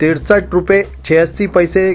₹63.86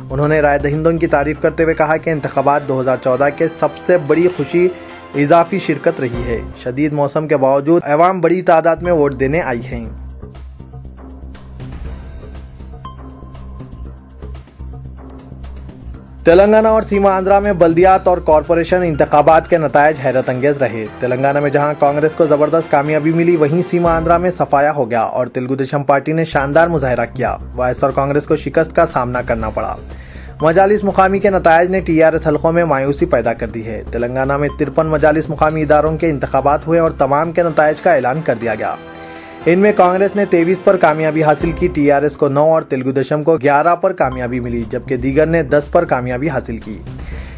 انہوں نے رائے دہندوں کی تعریف کرتے ہوئے کہا کہ انتخابات 2014 کے سب سے بڑی خوشی اضافی شرکت رہی ہے۔ شدید موسم کے باوجود عوام بڑی تعداد میں ووٹ دینے آئی ہیں۔ تلنگانہ اور سیما آندھرا میں بلدیات اور کارپوریشن انتخابات کے نتائج حیرت انگیز رہے۔ تلنگانہ میں جہاں کانگریس کو زبردست کامیابی ملی، وہیں سیما آندھرا میں صفایا ہو گیا اور تلگو دیشم پارٹی نے شاندار مظاہرہ کیا۔ وائس اور کانگریس کو شکست کا سامنا کرنا پڑا۔ مجالس مقامی کے نتائج نے TRS حلقوں میں مایوسی پیدا کر دی ہے۔ تلنگانہ میں 53 مجالس مقامی اداروں کے انتخابات ہوئے اور تمام کے نتائج کا اعلان کر دیا گیا۔ ان میں کانگریس نے 23 پر کامیابی حاصل کی، TRS کو 9 اور تلگو دیشم کو 11 پر کامیابی ملی، جبکہ دیگر نے 10 پر کامیابی حاصل کی۔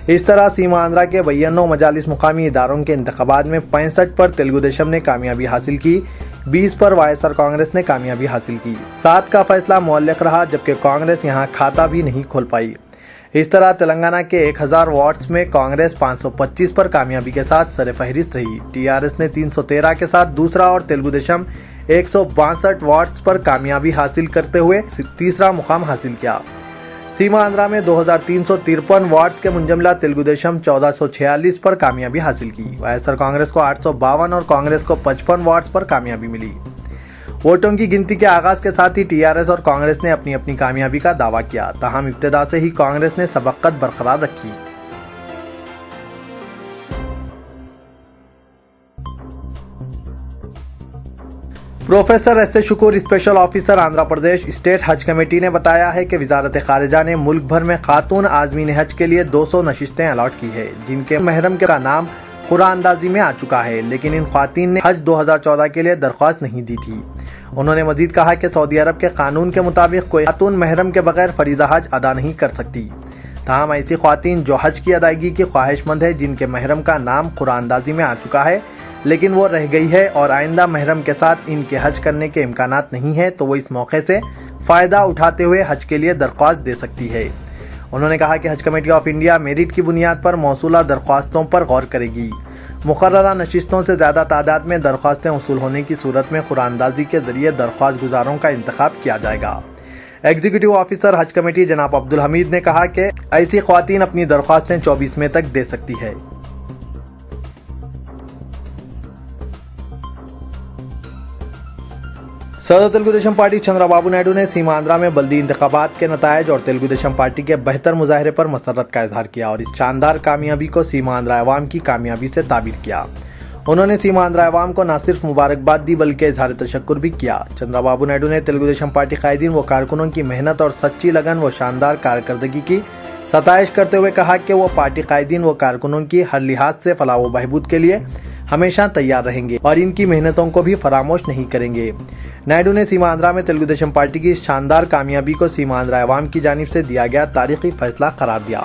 اس طرح سیما آندھرا کے 92 مجالس مقامی اداروں کے انتخابات میں 65 پر تلگو دیشم نے کامیابی حاصل کی، 20 پر وائس آر کانگریس نے کامیابی حاصل کی۔ 7 کا فیصلہ معلق رہا، جبکہ کانگریس یہاں کھاتہ بھی نہیں کھول پائی۔ اس طرح تلنگانہ کے 1000 وارڈز میں کانگریس 525 پر کامیابی کے ساتھ سر فہرست رہی، TRS نے 313 کے ساتھ دوسرا اور تلگو دیشم 162 وارڈز پر کامیابی حاصل کرتے ہوئے تیسرا مقام حاصل کیا۔ سیما آندھرا میں 2353 وارڈز کے منجملہ تلگو دیشم 1446 پر کامیابی حاصل کی۔ وائس آر کانگریس کو 852 اور کانگریس کو 55 وارڈز پر کامیابی ملی۔ ووٹوں کی گنتی کے آغاز کے ساتھ ہی TRS اور کانگریس نے اپنی اپنی کامیابی کا دعویٰ کیا، تاہم ابتدا سے ہی کانگریس نے سبقت برقرار رکھی۔ Professor S Shakoor, special officer Andhra Pradesh state حج کمیٹی نے بتایا ہے کہ وزارت خارجہ نے ملک بھر میں خاتون عازمین حج کے لیے 200 نشستیں الاٹ کی ہے، جن کے محرم کا نام قرعہ اندازی میں آ چکا ہے، لیکن ان خواتین نے حج 2014 کے لیے درخواست نہیں دی تھی۔ انہوں نے مزید کہا کہ سعودی عرب کے قانون کے مطابق کوئی خاتون محرم کے بغیر فریضہ حج ادا نہیں کر سکتی، تاہم ایسی خواتین جو حج کی ادائیگی کی خواہش مند ہے، جن کے محرم کا نام قرعہ اندازی میں آ چکا ہے لیکن وہ رہ گئی ہے اور آئندہ محرم کے ساتھ ان کے حج کرنے کے امکانات نہیں ہیں، تو وہ اس موقع سے فائدہ اٹھاتے ہوئے حج کے لیے درخواست دے سکتی ہے۔ انہوں نے کہا کہ حج کمیٹی آف انڈیا میرٹ کی بنیاد پر موصولہ درخواستوں پر غور کرے گی۔ مقررہ نشستوں سے زیادہ تعداد میں درخواستیں وصول ہونے کی صورت میں قرعہ اندازی کے ذریعے درخواست گزاروں کا انتخاب کیا جائے گا۔ ایگزیکٹو آفیسر حج کمیٹی جناب عبدالحمید نے کہا کہ ایسی خواتین اپنی درخواستیں 24 مئی تک دے سکتی ہے۔ صدر تلگو دیشم پارٹی چندرا بابو نائیڈو نے سیما آندھرا میں بلدی انتخابات کے نتائج اور تلگو دیشم پارٹی کے بہتر مظاہرے پر مسرت کا اظہار کیا اور اس شاندار کامیابی کو سیما آندھرا عوام کی کامیابی سے تعبیر کیا۔ انہوں نے سیما آندھرا عوام کو نہ صرف مبارکباد دی بلکہ اظہار تشکر بھی کیا۔ چندرا بابو نائیڈو نے تلگو دیشم پارٹی قائدین و کارکنوں کی محنت اور سچی لگن و شاندار کارکردگی کی ستائش کرتے ہوئے کہا کہ وہ پارٹی قائدین و کارکنوں کی ہر لحاظ سے فلاح و بہبود کے لیے ہمیشہ تیار رہیں گے اور ان کی محنتوں کو بھی فراموش نہیں کریں گے۔ نائیڈو نے سیما آندھرا میں تلگو دیشم پارٹی کی اس شاندار کامیابی کو سیما آندھرا عوام کی جانب سے دیا گیا تاریخی فیصلہ قرار دیا۔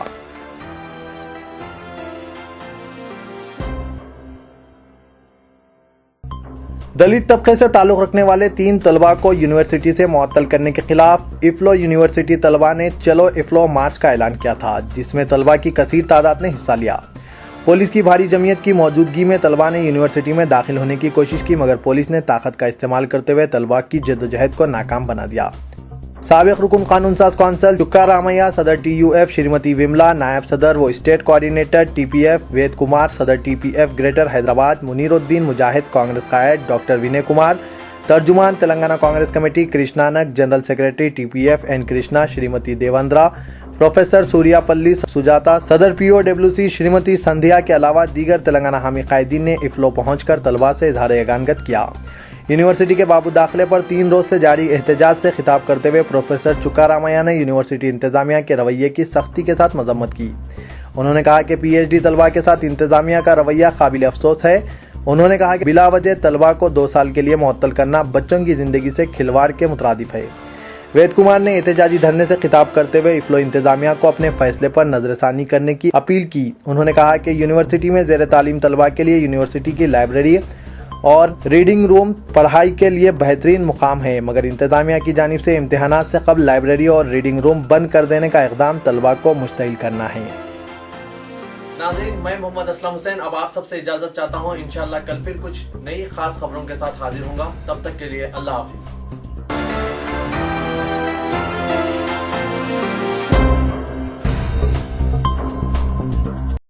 دلت طبقے سے تعلق رکھنے والے 3 طلباء کو یونیورسٹی سے معطل کرنے کے خلاف افلو یونیورسٹی طلباء نے چلو افلو مارچ کا اعلان کیا تھا، جس میں طلباء کی کثیر تعداد نے حصہ لیا۔ پولیس کی بھاری جمعیت کی موجودگی میں طلباء نے یونیورسٹی میں داخل ہونے کی کوشش کی، مگر پولیس نے طاقت کا استعمال کرتے ہوئے طلباء کی جدوجہد کو ناکام بنا دیا۔ سابق رکن قانون ساز کونسل چکا رامیا، صدر TUF شریمتی وملا، نائب صدر و state coordinator TPF Ved Kumar, صدر TPF گریٹر حیدرآباد منیر الدین مجاہد، کانگریس قائد ڈاکٹر ونے کمار، ترجمان Telangana Congress committee Krishnank, general secretary TPF N Krishna Shrimati Devendra, professor Suryapalli Sujatha, صدر POWC شریمتی سندھیا کے علاوہ دیگر تلنگانہ حامی قائدین نے افلو پہنچ کر طلباء سے اظہار یگانگت کیا۔ یونیورسٹی کے باب داخلے پر 3 روز سے جاری احتجاج سے خطاب کرتے ہوئے پروفیسر چکا رامیا نے یونیورسٹی انتظامیہ کے رویے کی سختی کے ساتھ مذمت کی۔ انہوں نے کہا کہ PhD طلباء کے ساتھ انتظامیہ کا رویہ قابل افسوس ہے۔ انہوں نے کہا کہ بلا وجہ طلباء کو 2 سال کے لیے معطل کرنا بچوں کی زندگی سے کھلواڑ کے مترادف ہے۔ وید کمار نے احتجاجی دھرنے سے خطاب کرتے ہوئے افلو انتظامیہ کو اپنے فیصلے پر نظر ثانی کرنے کی اپیل کی۔ انہوں نے کہا کہ یونیورسٹی میں زیر تعلیم طلباء کے لیے یونیورسٹی کی لائبریری اور ریڈنگ روم پڑھائی کے لیے بہترین مقام ہے، مگر انتظامیہ کی جانب سے امتحانات سے قبل لائبریری اور ریڈنگ روم بند کر دینے کا اقدام طلباء کو مشتعل کرنا ہے۔ ناظرین، میں محمد اسلم حسین اب آپ سب سے اجازت چاہتا ہوں۔ انشاءاللہ کل پھر کچھ نئی خاص خبروں کے ساتھ حاضر ہوں گا، تب تک کے لیے اللہ حافظ۔